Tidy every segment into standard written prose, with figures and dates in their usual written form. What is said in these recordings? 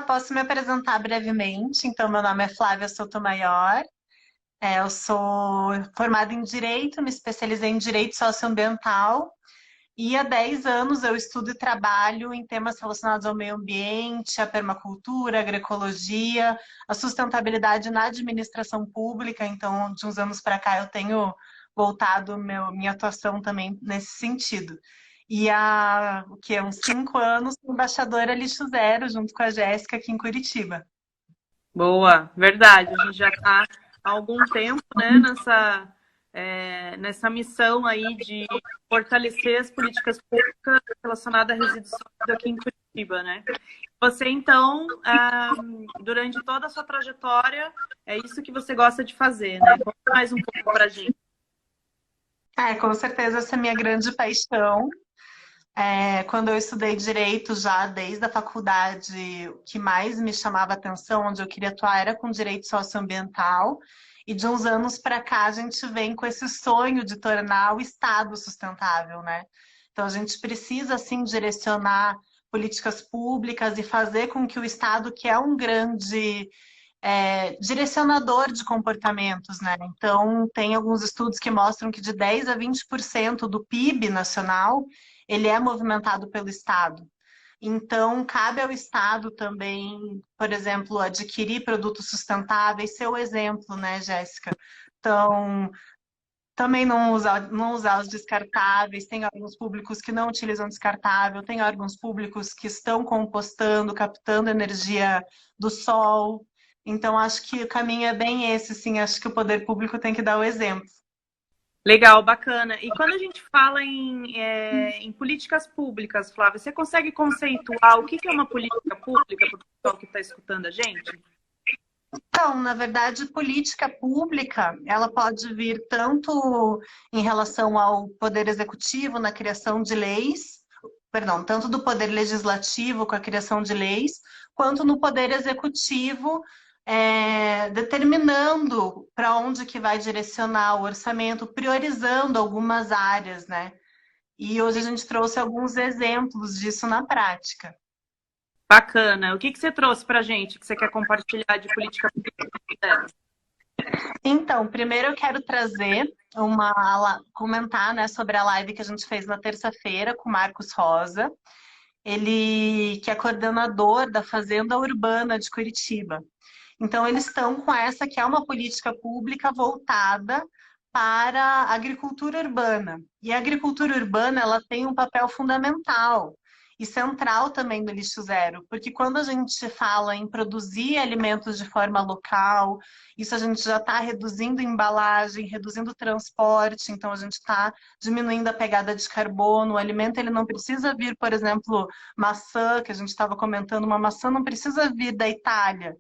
Posso me apresentar brevemente. Então, meu nome é Flávia Sotomayor. Eu sou formada em Direito, me especializei em Direito Socioambiental e há 10 anos eu estudo e trabalho em temas relacionados ao meio ambiente, à permacultura, à agroecologia, à sustentabilidade na administração pública. Então, de uns anos para cá, eu tenho voltado minha atuação também nesse sentido. E há, uns 5 anos, sou embaixadora Lixo Zero, junto com a Jéssica, aqui em Curitiba. Boa, verdade. A gente já está há algum tempo, né, nessa missão aí de fortalecer as políticas públicas relacionadas a resíduos sólidos aqui em Curitiba, né? Você, então, durante toda a sua trajetória, é isso que você gosta de fazer, né? Conta mais um pouco para a gente. Com certeza essa é a minha grande paixão. Quando eu estudei direito já desde a faculdade, o que mais me chamava atenção, onde eu queria atuar, era com direito socioambiental. E de uns anos para cá a gente vem com esse sonho de tornar o Estado sustentável, né? Então a gente precisa assim direcionar políticas públicas e fazer com que o Estado, que é um grande direcionador de comportamentos, né? Então, tem alguns estudos que mostram que de 10 a 20% do PIB nacional, ele é movimentado pelo Estado. Então, cabe ao Estado também, por exemplo, adquirir produtos sustentáveis, ser o exemplo, né, Jéssica? Então, também não usar os descartáveis, tem órgãos públicos que não utilizam descartável, tem órgãos públicos que estão compostando, captando energia do sol. Então, acho que o caminho é bem esse, sim. Acho que o poder público tem que dar o exemplo. Legal, bacana. E quando a gente fala em políticas públicas, Flávia, você consegue conceituar o que é uma política pública para o pessoal que está escutando a gente? Então, na verdade, política pública, ela pode vir tanto em relação ao poder executivo na criação de leis, perdão, tanto do poder legislativo com a criação de leis, quanto no poder executivo, determinando para onde que vai direcionar o orçamento, priorizando algumas áreas, né? E hoje a gente trouxe alguns exemplos disso na prática. Bacana. O que você trouxe para a gente que você quer compartilhar de política pública? Então, primeiro eu quero trazer comentar, né, sobre a live que a gente fez na terça-feira com o Marcos Rosa, ele que é coordenador da Fazenda Urbana de Curitiba. Então, eles estão com essa que é uma política pública voltada para a agricultura urbana. E a agricultura urbana, ela tem um papel fundamental e central também do lixo zero, porque quando a gente fala em produzir alimentos de forma local, isso a gente já está reduzindo embalagem, reduzindo transporte, então a gente está diminuindo a pegada de carbono. O alimento ele não precisa vir, por exemplo, maçã, que a gente estava comentando, uma maçã não precisa vir da Itália,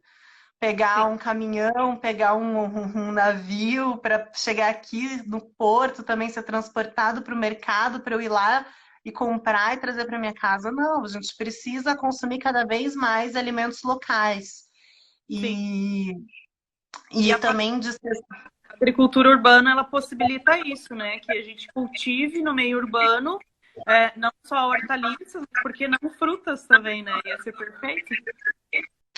pegar Sim, um caminhão, pegar um navio para chegar aqui no porto, também ser transportado para o mercado, para eu ir lá e comprar e trazer para minha casa. Não, a gente precisa consumir cada vez mais alimentos locais. sim. E, E e a também agricultura urbana, ela possibilita isso, né? Que a gente cultive no meio urbano, não só hortaliças, porque não frutas também, né? Ia ser perfeito.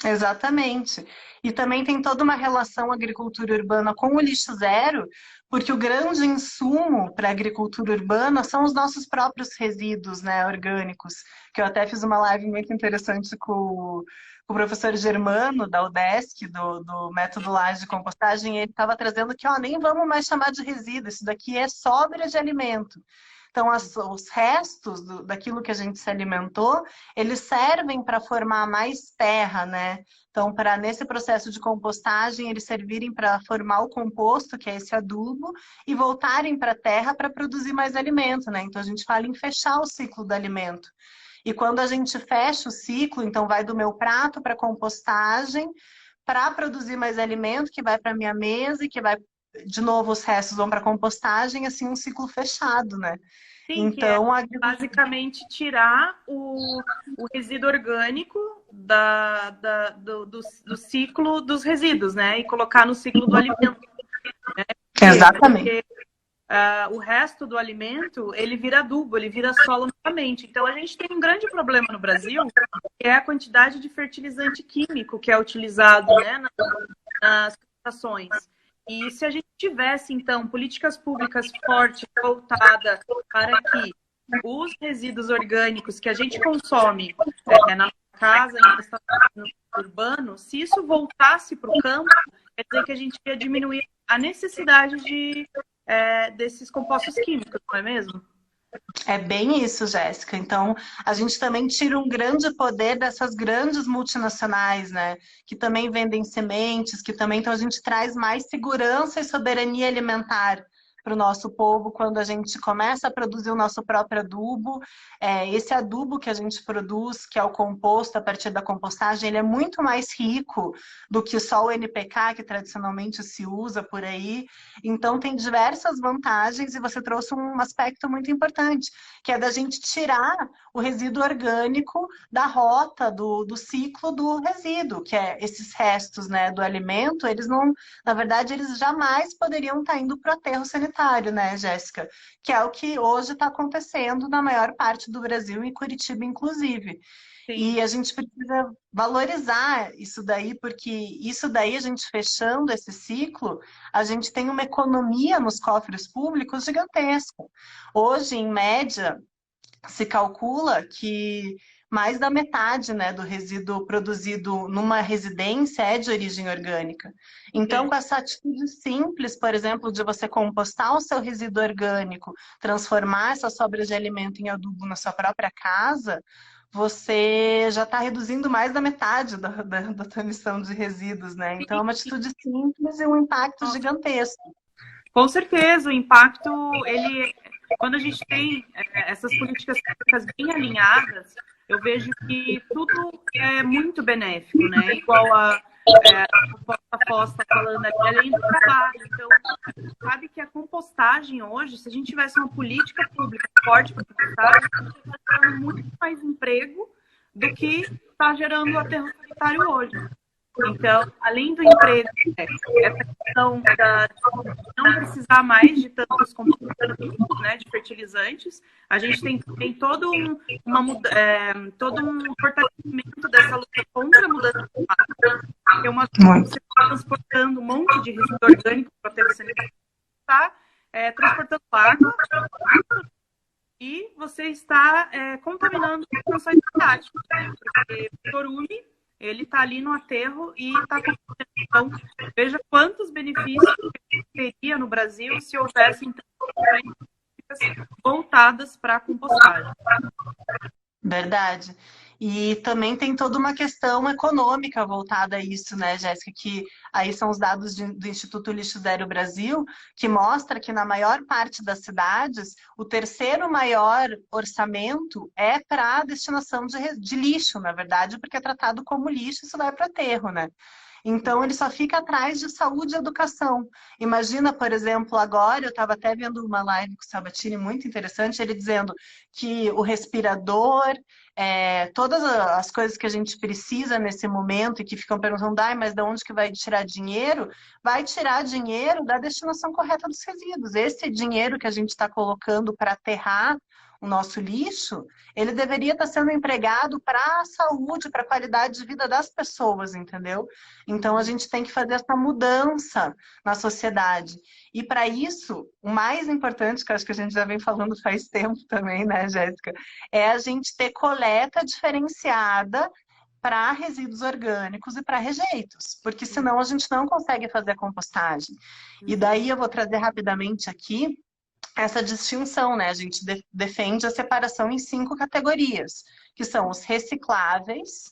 Exatamente. E também tem toda uma relação agricultura urbana com o lixo zero, porque o grande insumo para a agricultura urbana são os nossos próprios resíduos, né, orgânicos, que eu até fiz uma live muito interessante com o professor Germano, da UDESC, do método Laje de compostagem, e ele estava trazendo que, ó, nem vamos mais chamar de resíduo, isso daqui é sobra de alimento. Então, os restos daquilo que a gente se alimentou, eles servem para formar mais terra, né? Então, para nesse processo de compostagem, eles servirem para formar o composto, que é esse adubo, e voltarem para a terra para produzir mais alimento, né? Então, a gente fala em fechar o ciclo do alimento. E quando a gente fecha o ciclo, então vai do meu prato para compostagem, para produzir mais alimento, que vai para minha mesa e que vai, de novo, os restos vão para compostagem, assim, um ciclo fechado, né? Sim, que é Então, a agricultura. basicamente tirar o resíduo orgânico do ciclo dos resíduos, né? E colocar no ciclo do alimento. Por quê? Exatamente. Porque o resto do alimento, ele vira adubo, ele vira solo novamente. Então, a gente tem um grande problema no Brasil, é a quantidade de fertilizante químico que é utilizado, né, nas plantações. E se a gente tivesse, então, políticas públicas fortes voltadas para que os resíduos orgânicos que a gente consome na nossa casa, em restaurantes urbanos, se isso voltasse para o campo, quer dizer que a gente ia diminuir a necessidade desses compostos químicos, não é mesmo? É bem isso, Jéssica. Então, a gente também tira um grande poder dessas grandes multinacionais, né? Que também vendem sementes, que também, então a gente traz mais segurança e soberania alimentar para o nosso povo quando a gente começa a produzir o nosso próprio adubo. Esse adubo que a gente produz, que é o composto a partir da compostagem, ele é muito mais rico do que só o NPK que tradicionalmente se usa por aí. Então tem diversas vantagens e você trouxe um aspecto muito importante, que é da gente tirar o resíduo orgânico da rota, do ciclo do resíduo, que é esses restos, né, do alimento, eles não, na verdade, eles jamais poderiam estar indo para o aterro sanitário, né, Jéssica? Que é o que hoje está acontecendo na maior parte do Brasil, em Curitiba, inclusive. Sim. E a gente precisa valorizar isso daí, porque isso daí, a gente fechando esse ciclo, a gente tem uma economia nos cofres públicos gigantesca. Hoje, em média, se calcula que mais da metade, né, do resíduo produzido numa residência é de origem orgânica. Então, Sim. com essa atitude simples, por exemplo, de você compostar o seu resíduo orgânico, transformar essas sobras de alimento em adubo na sua própria casa, você já está reduzindo mais da metade da tua emissão de resíduos, né? Então, é uma atitude simples e um impacto gigantesco. Com certeza, o impacto, quando a gente tem essas políticas públicas bem alinhadas, eu vejo que tudo é muito benéfico, né? Igual a Foz está falando ali, além do trabalho. Então, sabe que a compostagem hoje, se a gente tivesse uma política pública forte para compostagem, a gente estaria gerando muito mais emprego do que está gerando o aterro sanitário hoje. Então, além do emprego, essa questão de não precisar mais de tantos compostos, né, de fertilizantes, a gente tem todo todo um fortalecimento dessa luta contra a mudança climática. É uma coisa que você está transportando um monte de resíduo orgânico para o aterro sanitário, está transportando água e você está contaminando as condições climáticas, né? Porque o chorume, ele está ali no aterro e está contaminando. Então, veja quantos benefícios teria no Brasil se houvessem políticas voltadas para a compostagem. Verdade. E também tem toda uma questão econômica voltada a isso, né, Jéssica? Que aí são os dados do Instituto Lixo Zero Brasil, que mostra que na maior parte das cidades, o terceiro maior orçamento é para a destinação de lixo, na verdade, porque é tratado como lixo, isso vai para aterro, né? Então, ele só fica atrás de saúde e educação. Imagina, por exemplo, agora, eu estava até vendo uma live com o Sabatini muito interessante, ele dizendo que o respirador, todas as coisas que a gente precisa nesse momento e que ficam perguntando, mas de onde que vai tirar dinheiro? Vai tirar dinheiro da destinação correta dos resíduos. Esse dinheiro que a gente está colocando para aterrar o nosso lixo, ele deveria estar sendo empregado para a saúde, para a qualidade de vida das pessoas, entendeu? Então, a gente tem que fazer essa mudança na sociedade. E para isso, o mais importante, que eu acho que a gente já vem falando faz tempo também, né, Jéssica? É a gente ter coleta diferenciada para resíduos orgânicos e para rejeitos, porque senão a gente não consegue fazer a compostagem. E daí eu vou trazer rapidamente aqui essa distinção, né? A gente defende a separação em 5 categorias, que são os recicláveis,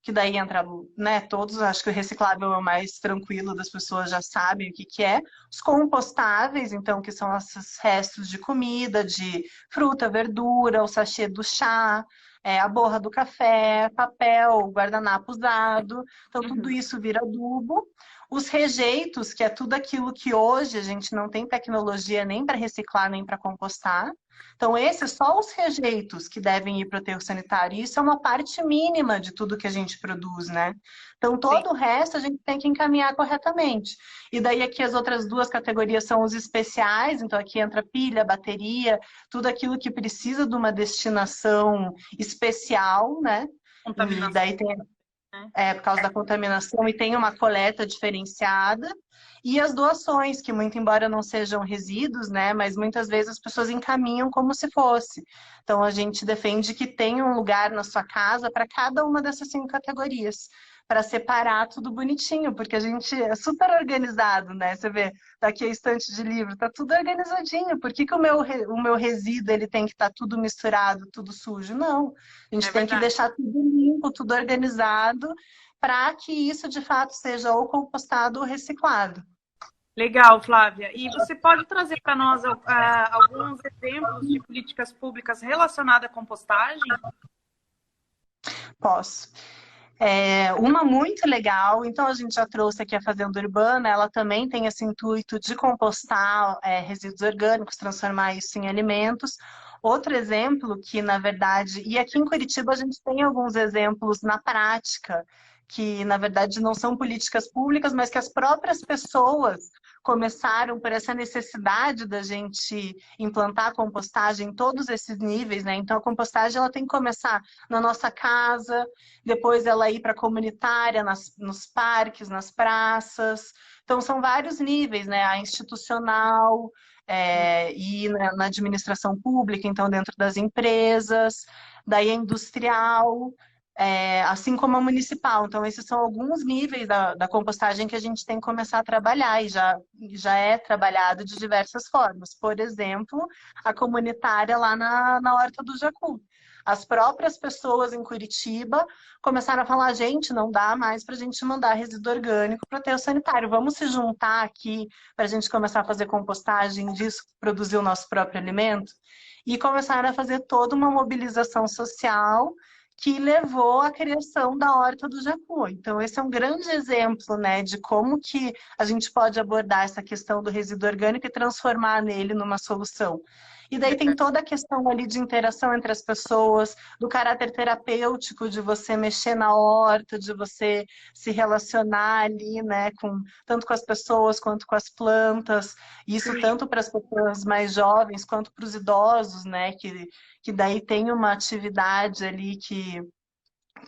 que daí entra, né, todos, acho que o reciclável é o mais tranquilo, das pessoas já sabem o que é. Os compostáveis, então, que são esses restos de comida, de fruta, verdura, o sachê do chá, a borra do café, papel, guardanapo usado. Então, tudo isso vira adubo. Os rejeitos, que é tudo aquilo que hoje a gente não tem tecnologia nem para reciclar, nem para compostar. Então, esses só os rejeitos que devem ir para o aterro sanitário. Isso é uma parte mínima de tudo que a gente produz, né? Então, todo o resto a gente tem que encaminhar corretamente. E daí aqui as outras 2 categorias são os especiais. Então, aqui entra pilha, bateria, tudo aquilo que precisa de uma destinação especial, né? E Contaminação, daí tem né? por causa da contaminação, e tem uma coleta diferenciada. E as doações, que muito embora não sejam resíduos, né, mas muitas vezes as pessoas encaminham como se fosse. Então a gente defende que tenha um lugar na sua casa para cada uma dessas 5 categorias, para separar tudo bonitinho, porque a gente é super organizado, né? Você vê, tá aqui a estante de livro, tá tudo organizadinho. Por que que o meu resíduo ele tem que estar tudo misturado, tudo sujo? Não. A gente É tem que verdade. deixar tudo limpo, tudo organizado, para que isso de fato seja ou compostado ou reciclado. Legal, Flávia. E você pode trazer para nós alguns exemplos de políticas públicas relacionadas à compostagem? Posso. Uma muito legal, então a gente já trouxe aqui a Fazenda Urbana, ela também tem esse intuito de compostar resíduos orgânicos, transformar isso em alimentos. Outro exemplo que, na verdade, e aqui em Curitiba a gente tem alguns exemplos na prática, que na verdade não são políticas públicas, mas que as próprias pessoas começaram por essa necessidade da gente implantar a compostagem em todos esses níveis, né? Então a compostagem ela tem que começar na nossa casa, depois ela ir para a comunitária, nos parques, nas praças. Então, são vários níveis, né? A institucional, e na administração pública, então, dentro das empresas, daí a industrial, assim como a municipal. Então, esses são alguns níveis da compostagem que a gente tem que começar a trabalhar, e já é trabalhado de diversas formas. Por exemplo, a comunitária lá na Horta do Jacu. As próprias pessoas em Curitiba começaram a falar, gente, não dá mais para a gente mandar resíduo orgânico para o aterro sanitário. Vamos se juntar aqui para a gente começar a fazer compostagem disso, produzir o nosso próprio alimento. E começaram a fazer toda uma mobilização social que levou à criação da Horta do Jacu. Então, esse é um grande exemplo, né, de como que a gente pode abordar essa questão do resíduo orgânico e transformar nele numa solução. E daí tem toda a questão ali de interação entre as pessoas, do caráter terapêutico, de você mexer na horta, de você se relacionar ali, né, tanto com as pessoas quanto com as plantas. Isso tanto para as pessoas mais jovens quanto para os idosos, né, que daí tem uma atividade ali que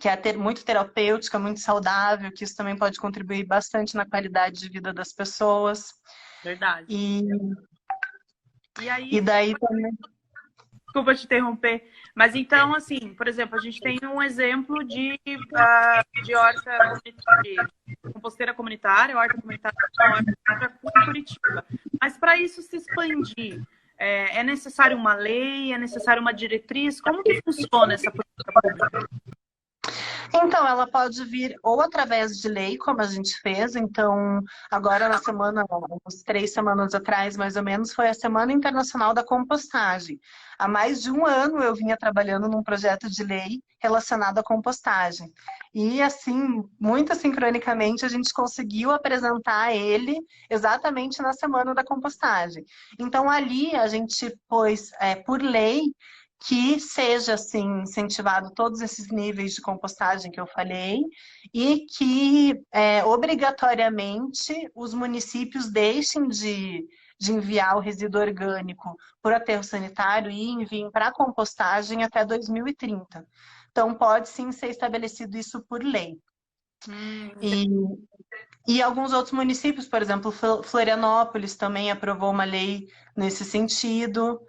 é muito terapêutica, muito saudável, que isso também pode contribuir bastante na qualidade de vida das pessoas. Verdade. E, E e aí, daí também. desculpa te interromper, mas então, assim, por exemplo, a gente tem um exemplo de horta comunitária, composteira comunitária, horta comunitária, horta em Curitiba. Mas para isso se expandir, é necessário uma lei, é necessário uma diretriz? Como que funciona essa política pública? Então, ela pode vir ou através de lei, como a gente fez. Então, agora na semana, uns 3 semanas atrás, mais ou menos, foi a Semana Internacional da Compostagem. Há mais de um ano eu vinha trabalhando num projeto de lei relacionado à compostagem. E, assim, muito sincronicamente, a gente conseguiu apresentar ele exatamente na Semana da Compostagem. Então, ali a gente pôs, por lei, que seja assim incentivado todos esses níveis de compostagem que eu falei e que obrigatoriamente os municípios deixem de enviar o resíduo orgânico por aterro sanitário e enviem para compostagem até 2030. Então pode sim ser estabelecido isso por lei. E, e alguns outros municípios, por exemplo, Florianópolis também aprovou uma lei nesse sentido,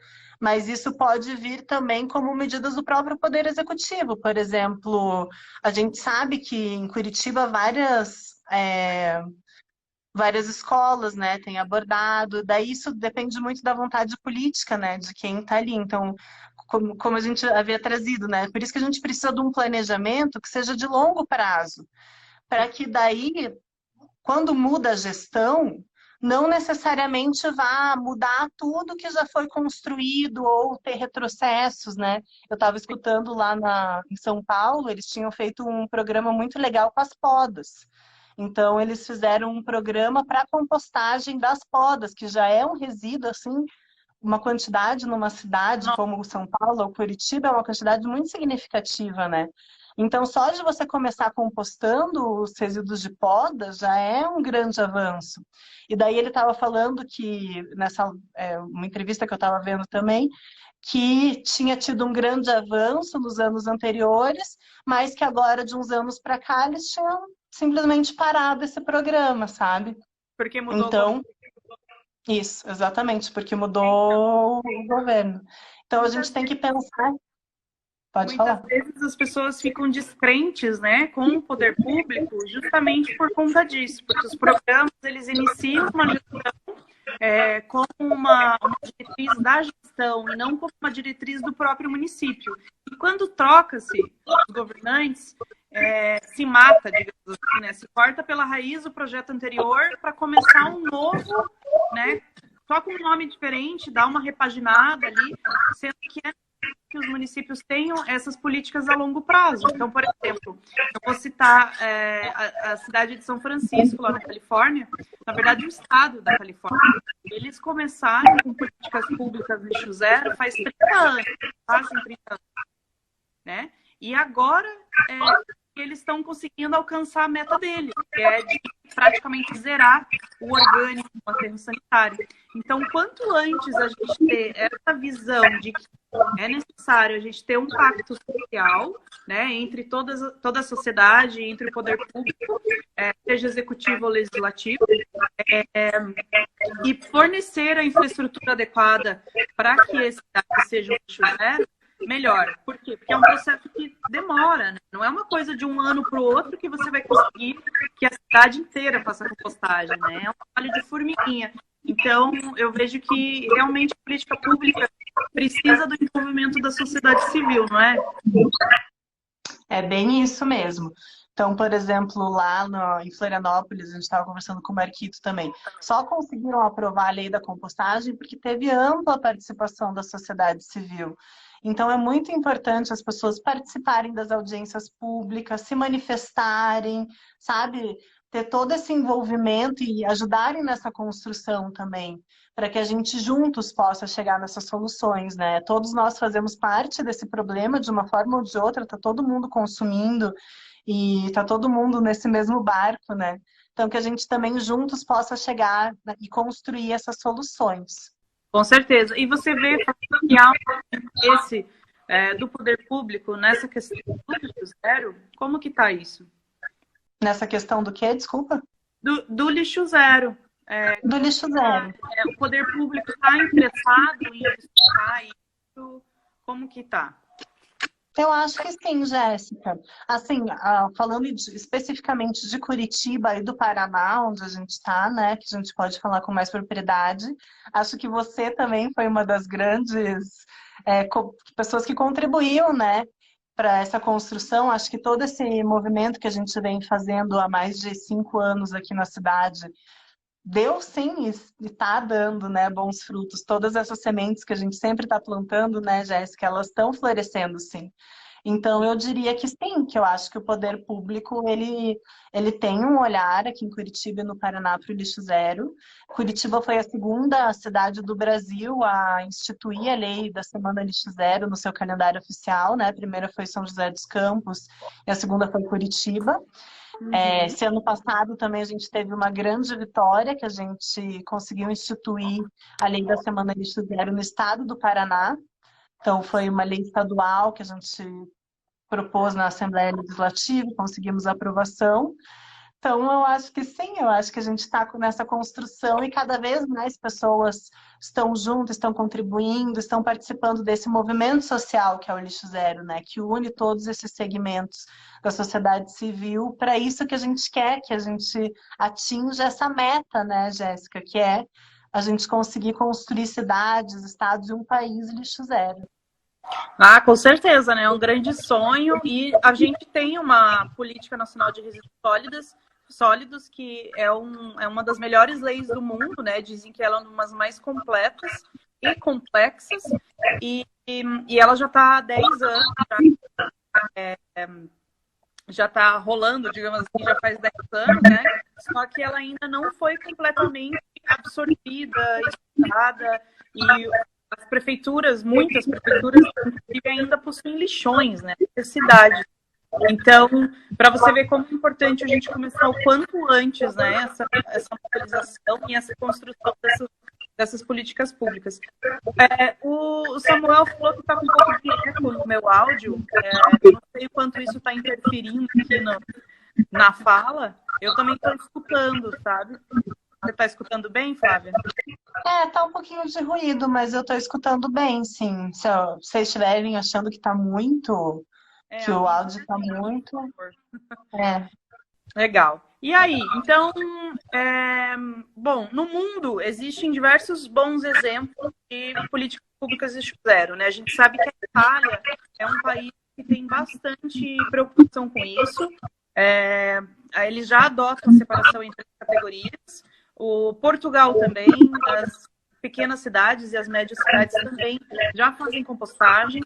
mas isso pode vir também como medidas do próprio Poder Executivo. Por exemplo, a gente sabe que em Curitiba várias escolas, né, têm abordado, daí isso depende muito da vontade política, né, de quem está ali. Então, como a gente havia trazido, né, por isso que a gente precisa de um planejamento que seja de longo prazo, para que daí quando muda a gestão, não necessariamente vá mudar tudo que já foi construído ou ter retrocessos, né? Eu estava escutando lá em São Paulo, eles tinham feito um programa muito legal com as podas. Então, eles fizeram um programa para compostagem das podas, que já é um resíduo, assim, uma quantidade numa cidade como São Paulo ou Curitiba é uma quantidade muito significativa, né? Então, só de você começar compostando os resíduos de poda já é um grande avanço. E daí ele estava falando que, uma entrevista que eu estava vendo também, que tinha tido um grande avanço nos anos anteriores, mas que agora, de uns anos para cá, eles tinham simplesmente parado esse programa, sabe? Porque mudou o governo. Então, isso, exatamente, porque mudou o governo. Então, a gente tem que pensar. Pode Muitas falar. vezes as pessoas ficam descrentes, né, com o poder público justamente por conta disso, porque os programas, eles iniciam uma gestão como uma diretriz da gestão e não como uma diretriz do próprio município. E quando troca-se os governantes, se mata, digamos assim, né, se corta pela raiz o projeto anterior para começar um novo, né, só com um nome diferente, dá uma repaginada ali, sendo que os municípios tenham essas políticas a longo prazo. Então, por exemplo, eu vou citar a cidade de São Francisco, lá na Califórnia, na verdade, o estado da Califórnia. Eles começaram com políticas públicas lixo zero faz 30 anos, quase 30 anos, né? E agora eles estão conseguindo alcançar a meta deles, que é de praticamente zerar o orgânico no aterro sanitário. Então, quanto antes a gente ter essa visão de que é necessário a gente ter um pacto social, né, entre toda a sociedade, entre o poder público, seja executivo ou legislativo, e fornecer a infraestrutura adequada para que esse dado seja um lixo zero, melhor. Por quê? Porque é um processo que demora, né? Não é uma coisa de um ano para o outro que você vai conseguir que a cidade inteira faça compostagem, né? É um trabalho de formiguinha. Então, eu vejo que realmente a política pública precisa do envolvimento da sociedade civil, não é? É bem isso mesmo. Então, por exemplo, em Florianópolis, a gente estava conversando com o Marquito também, só conseguiram aprovar a lei da compostagem porque teve ampla participação da sociedade civil. Então, é muito importante as pessoas participarem das audiências públicas, se manifestarem, sabe? Ter todo esse envolvimento e ajudarem nessa construção também, para que a gente juntos possa chegar nessas soluções, né? Todos nós fazemos parte desse problema de uma forma ou de outra, tá todo mundo consumindo e tá todo mundo nesse mesmo barco, né? Então que a gente também juntos possa chegar e construir essas soluções. Com certeza. E você vê que há um interesse do poder público nessa questão do lixo zero? Como que está isso? Nessa questão do quê? Desculpa? Do lixo zero. Do lixo zero. O poder público está interessado em estudar isso? Como que está? Eu acho que sim, Jéssica. Assim, falando especificamente de Curitiba e do Paraná, onde a gente está, né, que a gente pode falar com mais propriedade, acho que você também foi uma das grandes pessoas que contribuiu, né, para essa construção. Acho que todo esse movimento que a gente vem fazendo há mais de 5 anos aqui na cidade deu sim e está dando, né, bons frutos. Todas essas sementes que a gente sempre está plantando, né, Jéssica, elas estão florescendo, sim. Então, eu diria que sim, que eu acho que o poder público, ele tem um olhar aqui em Curitiba e no Paraná para o lixo zero. Curitiba foi a segunda cidade do Brasil a instituir a lei da Semana Lixo Zero no seu calendário oficial, né? A primeira foi São José dos Campos e a segunda foi Curitiba. Esse ano passado também a gente teve uma grande vitória, que a gente conseguiu instituir a lei da Semana Lixo Zero no estado do Paraná. Então, foi uma lei estadual que a gente propôs na Assembleia Legislativa, conseguimos aprovação. Então, eu acho que sim, eu acho que a gente está nessa construção e cada vez mais pessoas estão juntas, estão contribuindo, estão participando desse movimento social que é o Lixo Zero, né? Que une todos esses segmentos da sociedade civil para isso que a gente quer, que a gente atinja essa meta, né, Jéssica? Que é a gente conseguir construir cidades, estados e um país lixo zero. Ah, com certeza, né? É um grande sonho e a gente tem uma política nacional de resíduos sólidos que é uma das melhores leis do mundo, né? Dizem que ela é uma das mais completas e complexas e ela já está há 10 anos, já está rolando, digamos assim, já faz 10 anos, né? Só que ela ainda não foi completamente absorvida, estudada e as prefeituras, muitas prefeituras, inclusive, ainda possuem lixões, né? Necessidade. Então, para você ver como é importante a gente começar o quanto antes, né? Essa mobilização e essa construção dessas políticas públicas. O Samuel falou que está com um pouco de eco no meu áudio. Eu não sei o quanto isso está interferindo aqui na fala. Eu também estou escutando, sabe? Você está escutando bem, Flávia? Tá um pouquinho de ruído, mas eu tô escutando bem, sim. Se vocês estiverem achando que tá muito, que o áudio tá muito. Legal. E aí, então, bom, no mundo existem diversos bons exemplos de políticas públicas de zero, né? A gente sabe que a Itália é um país que tem bastante preocupação com isso. Eles já adotam a separação entre as categorias. O Portugal também, as pequenas cidades e as médias cidades também já fazem compostagem.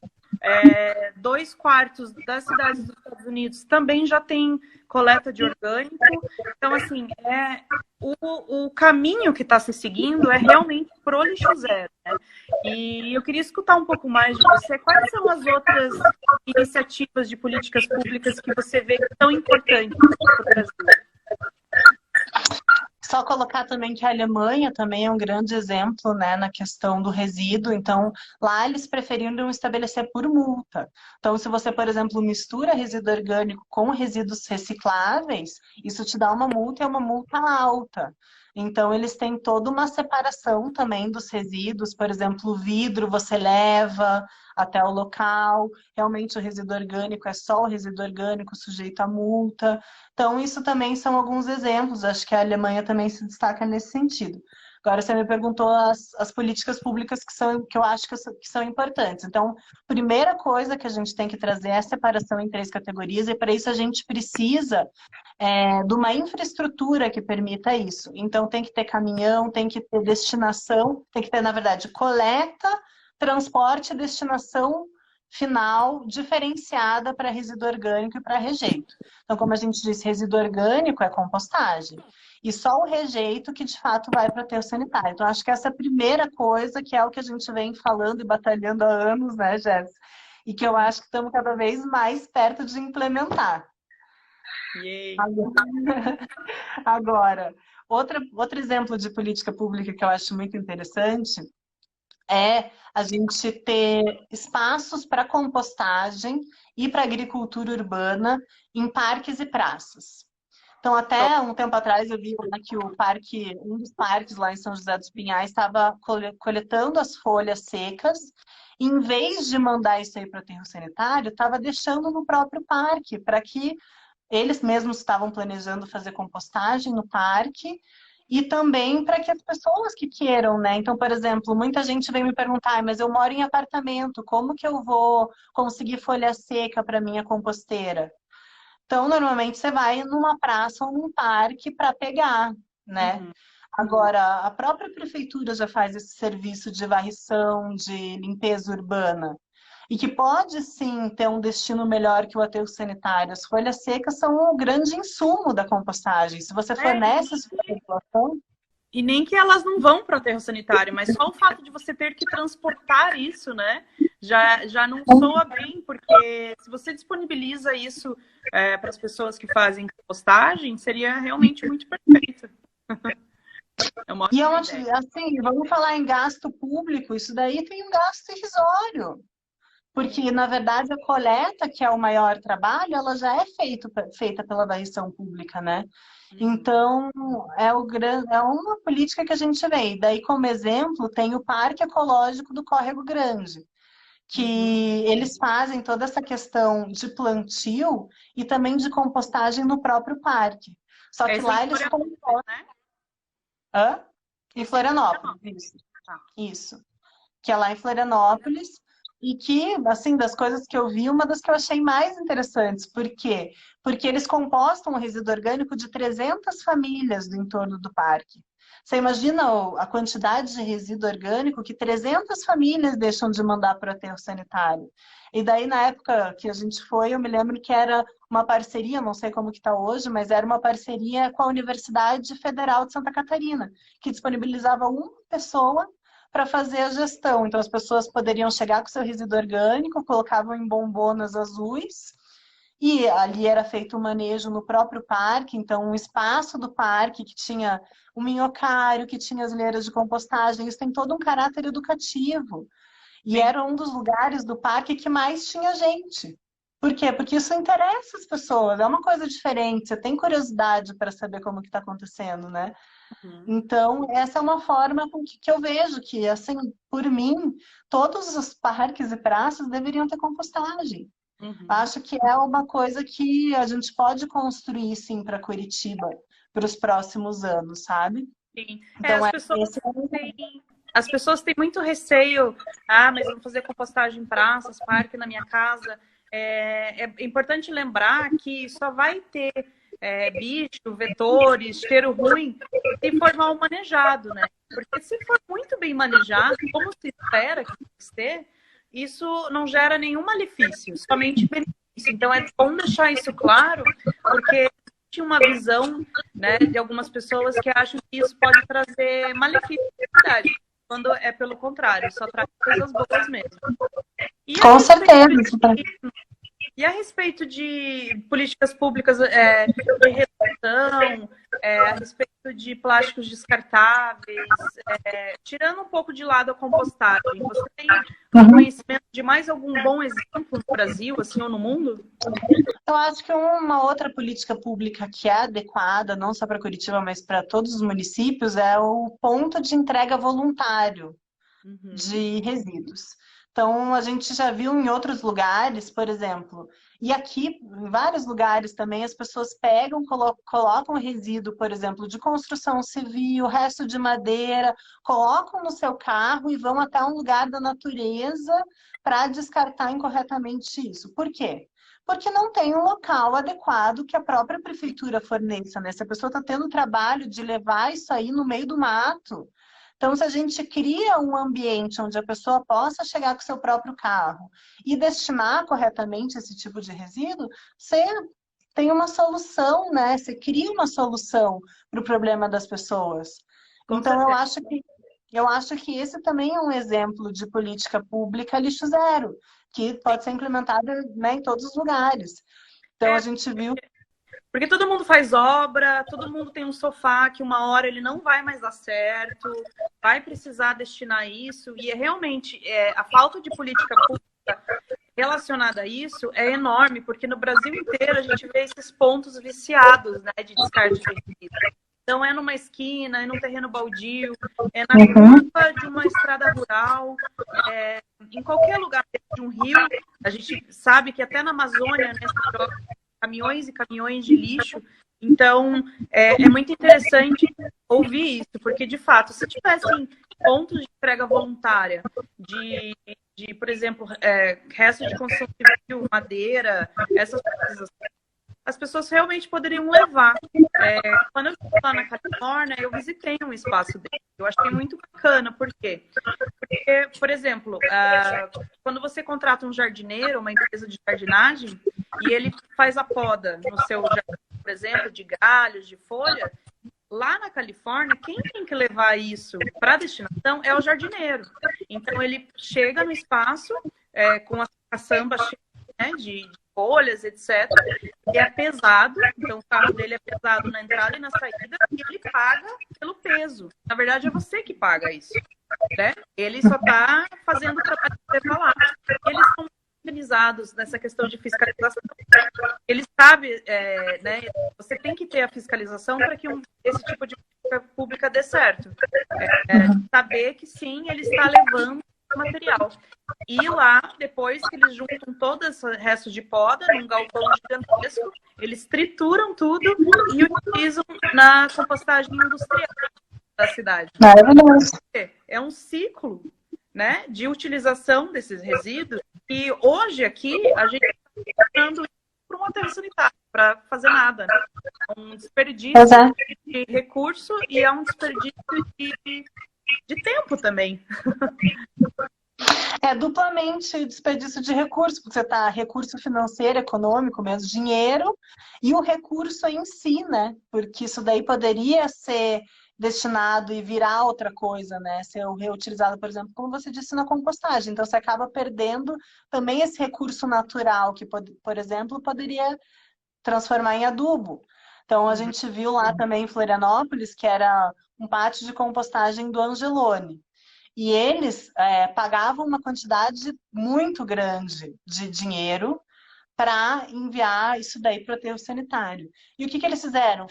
2/4 das cidades dos Estados Unidos também já tem coleta de orgânico. Então, assim, o caminho que está se seguindo é realmente pro lixo zero, né? E eu queria escutar um pouco mais de você. Quais são as outras iniciativas de políticas públicas que você vê que são importantes para o Brasil? Só colocar também que a Alemanha também é um grande exemplo, né, na questão do resíduo. Então, lá eles preferiram estabelecer por multa. Então, se você, por exemplo, mistura resíduo orgânico com resíduos recicláveis, isso te dá uma multa e é uma multa alta. Então, eles têm toda uma separação também dos resíduos. Por exemplo, o vidro você leva até o local. Realmente, o resíduo orgânico é só o resíduo orgânico sujeito à multa. Então, isso também são alguns exemplos. Acho que a Alemanha também se destaca nesse sentido. Agora, você me perguntou as políticas públicas que eu acho que são importantes. Então, primeira coisa que a gente tem que trazer é a separação em 3 categorias, e para isso a gente precisa de uma infraestrutura que permita isso. Então, tem que ter caminhão, tem que ter destinação, tem que ter, na verdade, coleta, transporte e destinação final diferenciada para resíduo orgânico e para rejeito. Então, como a gente disse, resíduo orgânico é compostagem. E só o rejeito que, de fato, vai para o aterro sanitário. Então, acho que essa é a primeira coisa, que é o que a gente vem falando e batalhando há anos, né, Jéssica? E que eu acho que estamos cada vez mais perto de implementar. Agora, outro exemplo de política pública que eu acho muito interessante é a gente ter espaços para compostagem e para agricultura urbana em parques e praças. Então, até um tempo atrás, eu vi que um dos parques lá em São José dos Pinhais estava coletando as folhas secas, e em vez de mandar isso aí para o aterro sanitário, estava deixando no próprio parque, para que eles mesmos estavam planejando fazer compostagem no parque, e também para que as pessoas que queiram, né? Então, por exemplo, muita gente vem me perguntar, mas eu moro em apartamento, como que eu vou conseguir folha seca para minha composteira? Então, normalmente você vai numa praça ou num parque para pegar, né? Agora, a própria prefeitura já faz esse serviço de varrição, de limpeza urbana, e que pode sim ter um destino melhor que o aterro sanitário. As folhas secas são o grande insumo da compostagem. Se você fornece isso para a população. E nem que elas não vão para o aterro sanitário, mas só o fato de você ter que transportar isso, né? Já não soa bem, porque se você disponibiliza isso para as pessoas que fazem compostagem, seria realmente muito perfeito. Assim, vamos falar em gasto público, isso daí tem um gasto irrisório. Porque, na verdade, a coleta, que é o maior trabalho, ela já é feita pela varrição pública, né? Então, é uma política que a gente vê. E daí, como exemplo, tem o Parque Ecológico do Córrego Grande, que eles fazem toda essa questão de plantio e também de compostagem no próprio parque. Só que lá eles compostam, né? Em Florianópolis, isso. Que é lá em Florianópolis. E que, assim, das coisas que eu vi, uma das que eu achei mais interessantes. Por quê? Porque eles compostam o resíduo orgânico de 300 famílias do entorno do parque. Você imagina a quantidade de resíduo orgânico que 300 famílias deixam de mandar para o aterro sanitário. E daí, na época que a gente foi, eu me lembro que era uma parceria, não sei como que está hoje, mas era uma parceria com a Universidade Federal de Santa Catarina, que disponibilizava uma pessoa para fazer a gestão. Então, as pessoas poderiam chegar com seu resíduo orgânico, colocavam em bombonas azuis e ali era feito o manejo no próprio parque, então um espaço do parque que tinha o minhocário, que tinha as ilheiras de compostagem, isso tem todo um caráter educativo. E Sim. era um dos lugares do parque que mais tinha gente. Por quê? Porque isso interessa as pessoas, é uma coisa diferente, você tem curiosidade para saber como que está acontecendo, né? Uhum. Então, essa é uma forma com que eu vejo que, assim, por mim, todos os parques e praças deveriam ter compostagem. Uhum. Acho que é uma coisa que a gente pode construir, sim, para Curitiba, para os próximos anos, sabe? Sim. Então, esse é As pessoas têm muito receio. Ah, mas eu vou fazer compostagem em praças, parque na minha casa. É importante lembrar que só vai ter bicho, vetores, cheiro ruim se for mal manejado, né? Porque se for muito bem manejado, como se espera que ter, isso não gera nenhum malefício, somente benefício. Então é bom deixar isso claro, porque tinha uma visão, né, de algumas pessoas que acham que isso pode trazer malefício à cidade, quando é pelo contrário, só traz coisas boas mesmo. E a com respeito certeza. e a respeito de políticas públicas de redução, a respeito de plásticos descartáveis, tirando um pouco de lado a compostagem, você tem conhecimento de mais algum bom exemplo no Brasil, assim, ou no mundo? Eu acho que uma outra política pública que é adequada, não só para Curitiba, mas para todos os municípios, é o ponto de entrega voluntário Uhum. de resíduos. Então, a gente já viu em outros lugares, por exemplo, e aqui, em vários lugares também, as pessoas pegam, colocam resíduo, por exemplo, de construção civil, resto de madeira, colocam no seu carro e vão até um lugar da natureza para descartar incorretamente isso. Por quê? Porque não tem um local adequado que a própria prefeitura forneça, né? Se a pessoa está tendo o trabalho de levar isso aí no meio do mato, então, se a gente cria um ambiente onde a pessoa possa chegar com seu próprio carro e destinar corretamente esse tipo de resíduo, você tem uma solução, né? Você cria uma solução para o problema das pessoas. Com Então, certeza. eu acho que esse também é um exemplo de política pública lixo zero, que pode ser implementada, né, em todos os lugares. Então, a É, gente viu. porque todo mundo faz obra, todo mundo tem um sofá que uma hora ele não vai mais dar certo, vai precisar destinar isso, e realmente a falta de política pública relacionada a isso é enorme, porque no Brasil inteiro a gente vê esses pontos viciados, né, de descarte de resíduos. Então é numa esquina, é num terreno baldio, é na curva de uma estrada rural, em qualquer lugar de um rio. A gente sabe que até na Amazônia, né, se joga caminhões e caminhões de lixo. Então, é muito interessante ouvir isso, porque, de fato, se tivessem pontos de entrega voluntária por exemplo, resto de construção civil, madeira, essas coisas, as pessoas realmente poderiam levar. Quando eu estive lá na Califórnia, eu visitei um espaço dele. Eu achei muito bacana. Por quê? Porque, por exemplo, quando você contrata um jardineiro, uma empresa de jardinagem, e ele faz a poda no seu jardim, por exemplo, de galhos, de folha, lá na Califórnia, quem tem que levar isso para a destinação é o jardineiro. Então, ele chega no espaço com a caçamba cheia, né, de folhas, etc. E é pesado, então o carro dele é pesado na entrada e na saída, e ele paga pelo peso. Na verdade, é você que paga isso, né? Ele só está fazendo o trabalho de você falar. Eles são organizados nessa questão de fiscalização. Eles sabem, né? Você tem que ter a fiscalização para que esse tipo de política pública dê certo. Saber que sim, ele está levando material. E lá, depois que eles juntam todo esse resto de poda num galpão gigantesco, eles trituram tudo e utilizam na compostagem industrial da cidade. Maravilhoso. É um ciclo, né, de utilização desses resíduos e hoje aqui a gente está usando para um aterro sanitário, para fazer nada. Né? É um desperdício de recurso e é um desperdício de tempo também. É duplamente desperdício de recurso, porque você está recurso financeiro, econômico mesmo, dinheiro, e o recurso em si, né? Porque isso daí poderia ser destinado e virar outra coisa, né? Ser reutilizado, por exemplo, como você disse, na compostagem. Então, você acaba perdendo também esse recurso natural que, por exemplo, poderia transformar em adubo. Então, a Uhum. gente viu lá também em Florianópolis, que era um pátio de compostagem do Angelone. E eles pagavam uma quantidade muito grande de dinheiro para enviar isso daí para o aterro sanitário. E o que eles fizeram?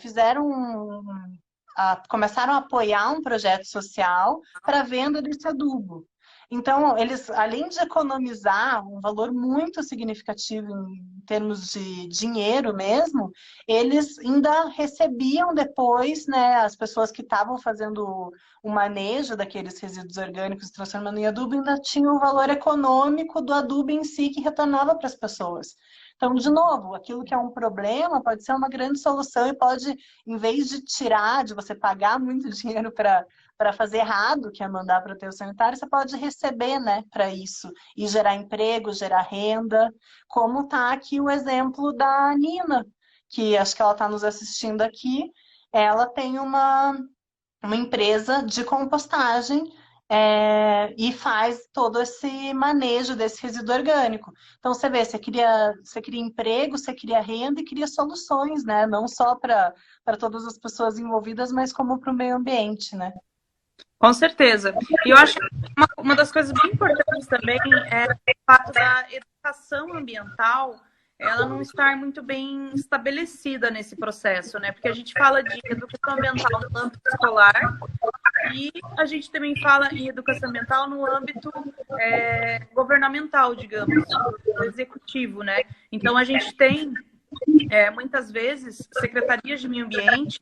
Começaram a apoiar um projeto social para a venda desse adubo. Então, eles, além de economizar um valor muito significativo em termos de dinheiro mesmo, eles ainda recebiam depois, né, as pessoas que estavam fazendo o manejo daqueles resíduos orgânicos, transformando em adubo, ainda tinham o valor econômico do adubo em si que retornava para as pessoas. Então, de novo, aquilo que é um problema pode ser uma grande solução e pode, em vez de tirar, de você pagar muito dinheiro para fazer errado, que é mandar para o aterro sanitário, você pode receber, né, para isso e gerar emprego, gerar renda, como está aqui o exemplo da Nina, que acho que ela está nos assistindo aqui. Ela tem uma empresa de compostagem e faz todo esse manejo desse resíduo orgânico. Então, você vê, você cria emprego, você cria renda e cria soluções, né? Não só para todas as pessoas envolvidas, mas como para o meio ambiente, né? Com certeza. E eu acho que uma das coisas bem importantes também é o fato da educação ambiental ela não estar muito bem estabelecida nesse processo, né? Porque a gente fala de educação ambiental no âmbito escolar e a gente também fala em educação ambiental no âmbito governamental, digamos, do executivo, né? Então a gente tem muitas vezes secretarias de meio ambiente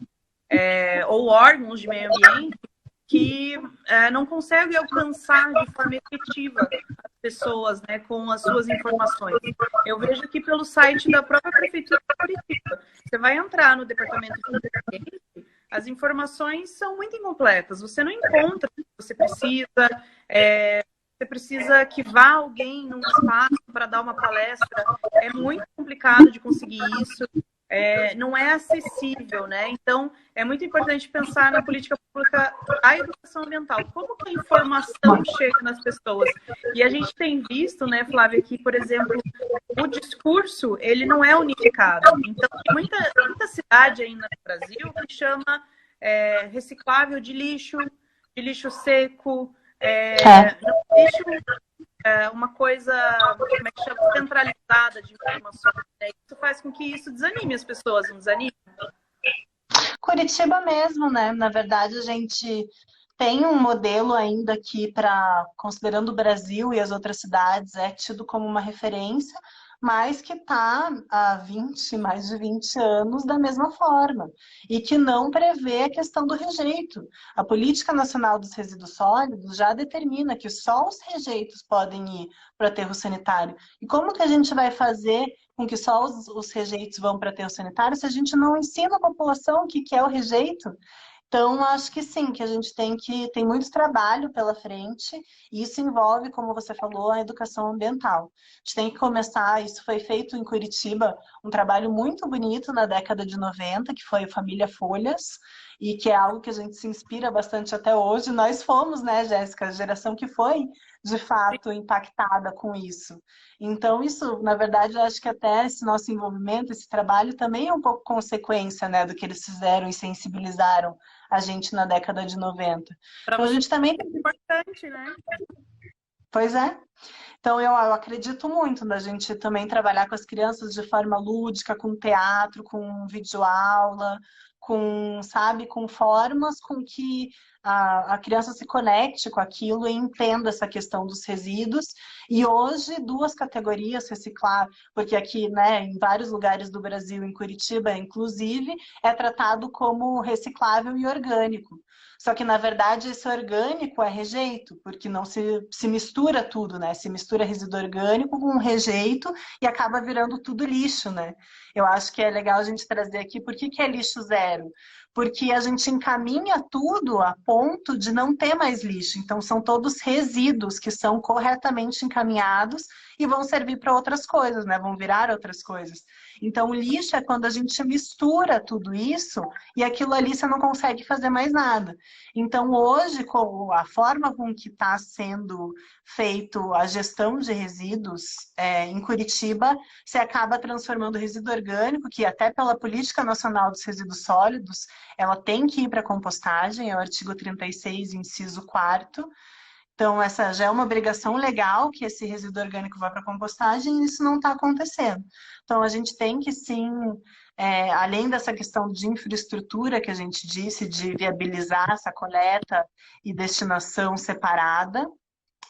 ou órgãos de meio ambiente que não consegue alcançar de forma efetiva as pessoas, né, com as suas informações. Eu vejo aqui pelo site da própria Prefeitura de Curitiba. Você vai entrar no departamento de meio ambiente, as informações são muito incompletas. Você não encontra o que você precisa, você precisa que vá alguém num espaço para dar uma palestra. É muito complicado de conseguir isso. Não é acessível, né? Então, é muito importante pensar na política pública da educação ambiental. Como que a informação chega nas pessoas? E a gente tem visto, né, Flávia, que, por exemplo, o discurso, ele não é unificado. Então, tem muita cidade ainda no Brasil que chama reciclável de lixo seco, lixo uma coisa, como é que chama, centralizada de informações. Né? Isso faz com que isso desanime as pessoas, não desanime? Curitiba mesmo, né? Na verdade, a gente tem um modelo ainda que, considerando o Brasil e as outras cidades, é tido como uma referência, mas que está há mais de 20 anos da mesma forma, e que não prevê a questão do rejeito. A Política Nacional dos Resíduos Sólidos já determina que só os rejeitos podem ir para o aterro sanitário. E como que a gente vai fazer com que só os rejeitos vão para aterro sanitário se a gente não ensina a população o que é o rejeito? Então, acho que sim, que a gente tem muito trabalho pela frente, e isso envolve, como você falou, a educação ambiental. A gente tem que começar, isso foi feito em Curitiba, um trabalho muito bonito na década de 90, que foi a Família Folhas, e que é algo que a gente se inspira bastante até hoje. Nós fomos, né, Jéssica, a geração que foi, de fato, impactada com isso. Então, isso, na verdade, eu acho que até esse nosso envolvimento, esse trabalho, também é um pouco consequência, né, do que eles fizeram e sensibilizaram a gente na década de 90. Para Então, a você gente também é importante, né? Pois é. Então, eu acredito muito na gente também trabalhar com as crianças de forma lúdica, com teatro, com videoaula, sabe, com formas com que a criança se conecte com aquilo e entenda essa questão dos resíduos. E hoje, duas categorias reciclar, porque aqui, né, em vários lugares do Brasil, em Curitiba, inclusive, é tratado como reciclável e orgânico. Só que, na verdade, esse orgânico é rejeito, porque não se mistura tudo, né? Se mistura resíduo orgânico com rejeito e acaba virando tudo lixo, né? Eu acho que é legal a gente trazer aqui por que é lixo zero. Porque a gente encaminha tudo a ponto de não ter mais lixo. Então, são todos resíduos que são corretamente encaminhados e vão servir para outras coisas, né? Vão virar outras coisas. Então, o lixo é quando a gente mistura tudo isso e aquilo ali você não consegue fazer mais nada. Então, hoje, com a forma com que está sendo feito a gestão de resíduos em Curitiba, você acaba transformando o resíduo orgânico, que até pela Política Nacional dos Resíduos Sólidos, ela tem que ir para a compostagem, é o artigo 36, inciso 4º. Então, essa já é uma obrigação legal que esse resíduo orgânico vá para a compostagem e isso não está acontecendo. Então, a gente tem que sim, além dessa questão de infraestrutura que a gente disse, de viabilizar essa coleta e destinação separada,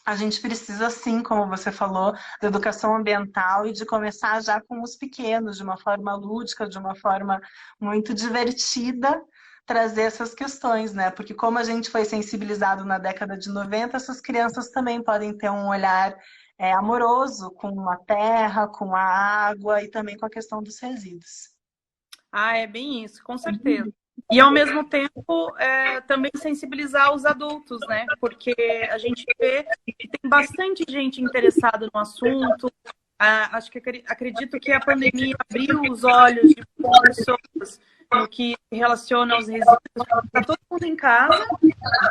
a gente precisa sim, como você falou, da educação ambiental e de começar já com os pequenos, de uma forma lúdica, de uma forma muito divertida, trazer essas questões, né? Porque como a gente foi sensibilizado na década de 90, essas crianças também podem ter um olhar amoroso com a terra, com a água e também com a questão dos resíduos. Ah, é bem isso, com certeza. E, ao mesmo tempo, também sensibilizar os adultos, né? Porque a gente vê que tem bastante gente interessada no assunto. Acho que acredito que a pandemia abriu os olhos de muitas pessoas no que se relaciona aos resíduos. Está todo mundo em casa,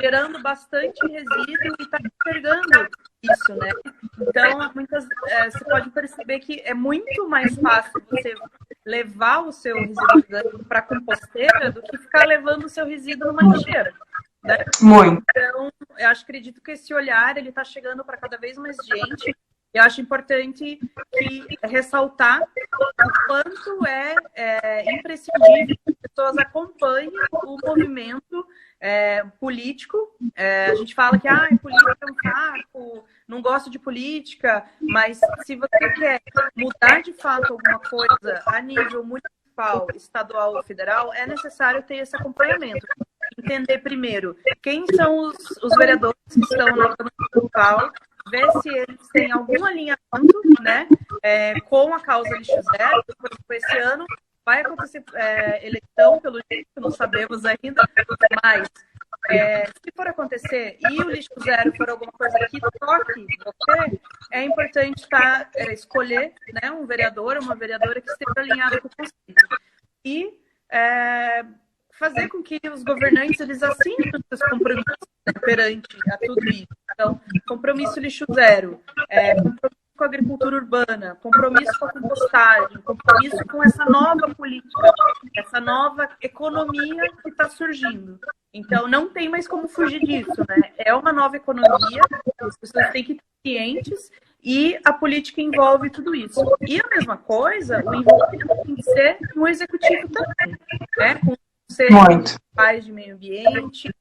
gerando bastante resíduo e está enxergando isso, né? Então, você pode perceber que é muito mais fácil você levar o seu resíduo orgânico para a composteira do que ficar levando o seu resíduo numa lixeira, né? Muito. Então, eu acredito que esse olhar ele está chegando para cada vez mais gente. Eu acho importante ressaltar o quanto é imprescindível que as pessoas acompanhem o movimento político. A gente fala que política é um saco, não gosto de política, mas se você quer mudar de fato alguma coisa a nível municipal, estadual ou federal, é necessário ter esse acompanhamento. Entender primeiro quem são os vereadores que estão na Câmara Municipal, ver se eles têm algum alinhamento, né, com a causa lixo zero. Por exemplo, esse ano vai acontecer eleição, pelo jeito, não sabemos ainda, mas se for acontecer e o lixo zero for alguma coisa que toque você, é importante escolher, né, um vereador ou uma vereadora que esteja alinhado com o conceito. E fazer com que os governantes eles assinem os seus compromissos, né, perante a tudo isso. Então, compromisso lixo zero, compromisso com a agricultura urbana, compromisso com a compostagem, compromisso com essa nova política, essa nova economia que está surgindo. Então, não tem mais como fugir disso, né? É uma nova economia, as pessoas têm que estar cientes e a política envolve tudo isso. E a mesma coisa, o envolvimento tem que ser no executivo também, né? Com conselhos municipais de meio ambiente,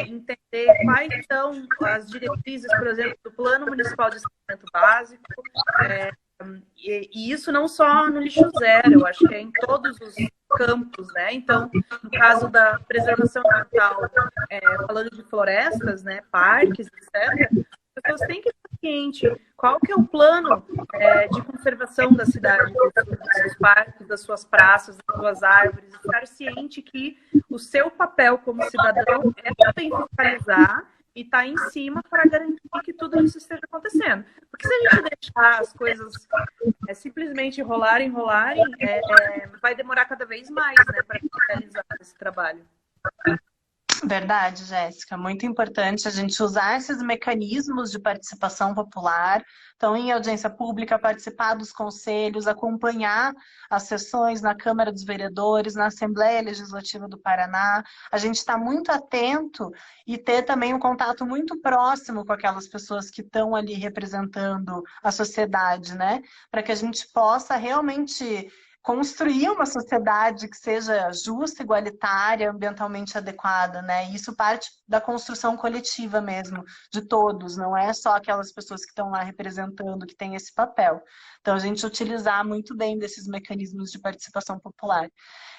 entender quais são as diretrizes, por exemplo, do Plano Municipal de Saneamento Básico, e isso não só no lixo zero, eu acho que é em todos os campos, né? Então, no caso da preservação ambiental, falando de florestas, né, parques, etc., as pessoas têm que estar cientes qual que é o plano de conservação da cidade, dos seus parques, das suas praças, das suas árvores, estar ciente que o seu papel como cidadão é também fiscalizar e estar em cima para garantir que tudo isso esteja acontecendo. Porque se a gente deixar as coisas simplesmente rolarem, vai demorar cada vez mais, né, para realizar esse trabalho. Verdade, Jéssica. Muito importante a gente usar esses mecanismos de participação popular. Então, em audiência pública, participar dos conselhos, acompanhar as sessões na Câmara dos Vereadores, na Assembleia Legislativa do Paraná. A gente está muito atento e ter também um contato muito próximo com aquelas pessoas que estão ali representando a sociedade, né? Para que a gente possa realmente construir uma sociedade que seja justa, igualitária, ambientalmente adequada, né? E isso parte da construção coletiva mesmo, de todos, não é só aquelas pessoas que estão lá representando, que têm esse papel. Então, a gente utilizar muito bem desses mecanismos de participação popular.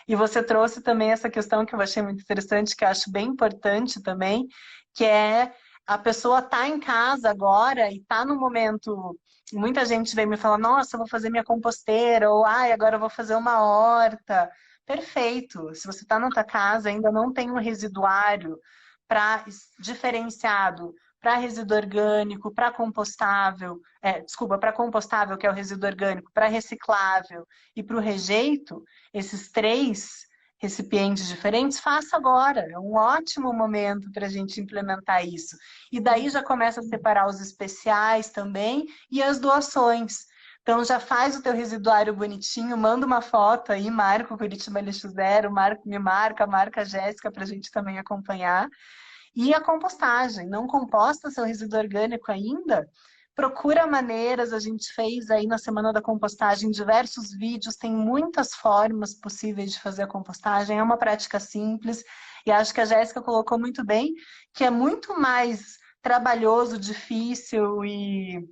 E você trouxe também essa questão que eu achei muito interessante, que eu acho bem importante também, que é a pessoa tá em casa agora e tá no momento... Muita gente vem me falar, nossa, eu vou fazer minha composteira, ou agora eu vou fazer uma horta. Perfeito. Se você está na tua casa, ainda não tem um residuário diferenciado para resíduo orgânico, para compostável, para compostável, que é o resíduo orgânico, para reciclável e para o rejeito, esses 3 recipientes diferentes, faça agora. É um ótimo momento para a gente implementar isso. E daí já começa a separar os especiais também e as doações. Então já faz o teu residuário bonitinho, manda uma foto aí, marca o Curitiba Lixo Zero, marca a Jéssica para a gente também acompanhar. E a compostagem, não composta seu resíduo orgânico ainda? Procura maneiras, a gente fez aí na Semana da Compostagem diversos vídeos, tem muitas formas possíveis de fazer a compostagem, é uma prática simples, e acho que a Jéssica colocou muito bem, que é muito mais trabalhoso, difícil e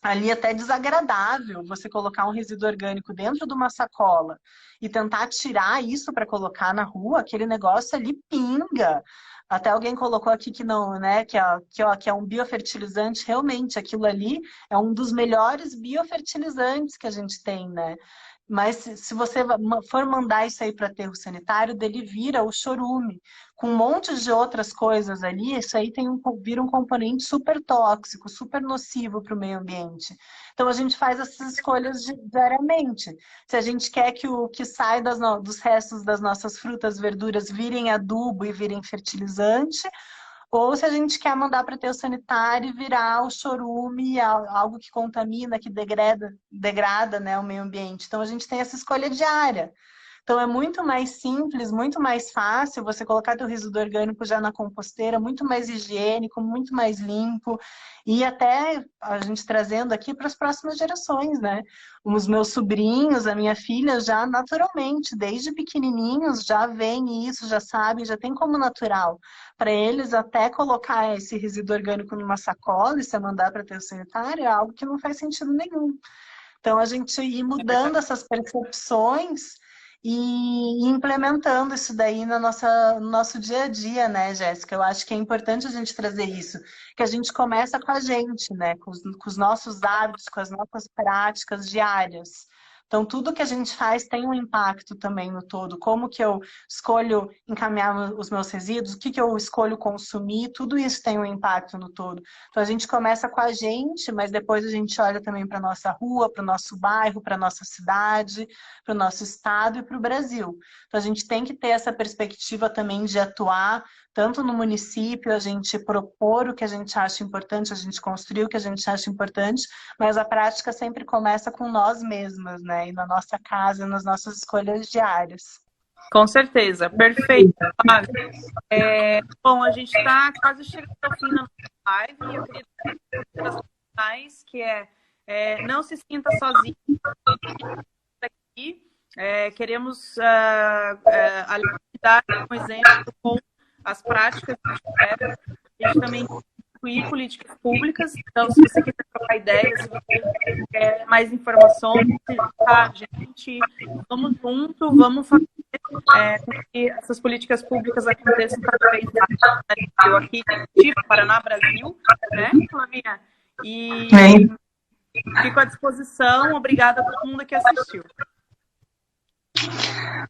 ali até desagradável você colocar um resíduo orgânico dentro de uma sacola e tentar tirar isso para colocar na rua, aquele negócio ali pinga. Até alguém colocou aqui que não, né, que é um biofertilizante, realmente aquilo ali é um dos melhores biofertilizantes que a gente tem, né? Mas se você for mandar isso aí para aterro sanitário, dele vira o chorume. Com um monte de outras coisas ali, isso aí vira um componente super tóxico, super nocivo para o meio ambiente. Então a gente faz essas escolhas diariamente. Se a gente quer que o que sai dos restos das nossas frutas, verduras, virem adubo e virem fertilizante, ou se a gente quer mandar para aterro sanitário e virar o chorume, algo que contamina, que degrada, né, o meio ambiente. Então a gente tem essa escolha diária. Então é muito mais simples, muito mais fácil você colocar teu resíduo orgânico já na composteira, muito mais higiênico, muito mais limpo e até a gente trazendo aqui para as próximas gerações, né? Os meus sobrinhos, a minha filha já naturalmente, desde pequenininhos, já veem isso, já sabem, já tem como natural. Para eles até colocar esse resíduo orgânico numa sacola e se mandar para aterro sanitário é algo que não faz sentido nenhum. Então a gente ir mudando essas percepções e implementando isso daí no nosso dia a dia, né, Jéssica? Eu acho que é importante a gente trazer isso, que a gente começa com a gente, né, com os nossos hábitos, com as nossas práticas diárias. Então, tudo que a gente faz tem um impacto também no todo. Como que eu escolho encaminhar os meus resíduos, o que que eu escolho consumir, tudo isso tem um impacto no todo. Então, a gente começa com a gente, mas depois a gente olha também para a nossa rua, para o nosso bairro, para a nossa cidade, para o nosso estado e para o Brasil. Então, a gente tem que ter essa perspectiva também de atuar tanto no município, a gente propor o que a gente acha importante, a gente construir o que a gente acha importante, mas a prática sempre começa com nós mesmas, né? E na nossa casa, nas nossas escolhas diárias. Com certeza, perfeito, Flávia. Bom, a gente está quase chegando ao fim da nossa live e eu queria dizer mais que não se sinta sozinho aqui. Queremos dar um exemplo com as práticas que a gente também incluir políticas públicas. Então, se você quiser trocar ideias, se você quer mais informações, tá, gente, vamos junto, vamos fazer com que essas políticas públicas aconteçam cada vez mais aqui em Paraná, Brasil, né, Flavinha? E fico à disposição. Obrigada a todo mundo que assistiu.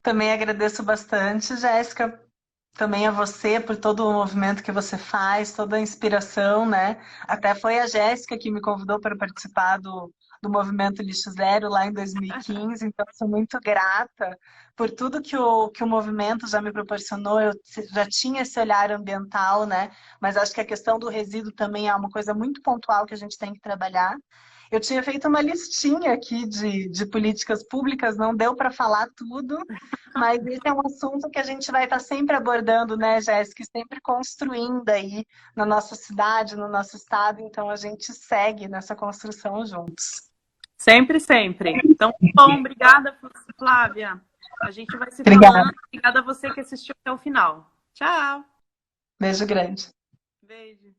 Também agradeço bastante, Jéssica, também a você por todo o movimento que você faz, toda a inspiração, né? Até foi a Jéssica que me convidou para participar do movimento Lixo Zero lá em 2015, então sou muito grata por tudo que o movimento já me proporcionou. Eu já tinha esse olhar ambiental, né? Mas acho que a questão do resíduo também é uma coisa muito pontual que a gente tem que trabalhar. Eu tinha feito uma listinha aqui de políticas públicas, não deu para falar tudo, mas esse é um assunto que a gente vai estar sempre abordando, né, Jéssica? Sempre construindo aí na nossa cidade, no nosso estado, então a gente segue nessa construção juntos. Sempre, sempre. Então, bom, obrigada, Flávia. A gente vai se falando. Obrigada a você que assistiu até o final. Tchau. Beijo grande. Beijo.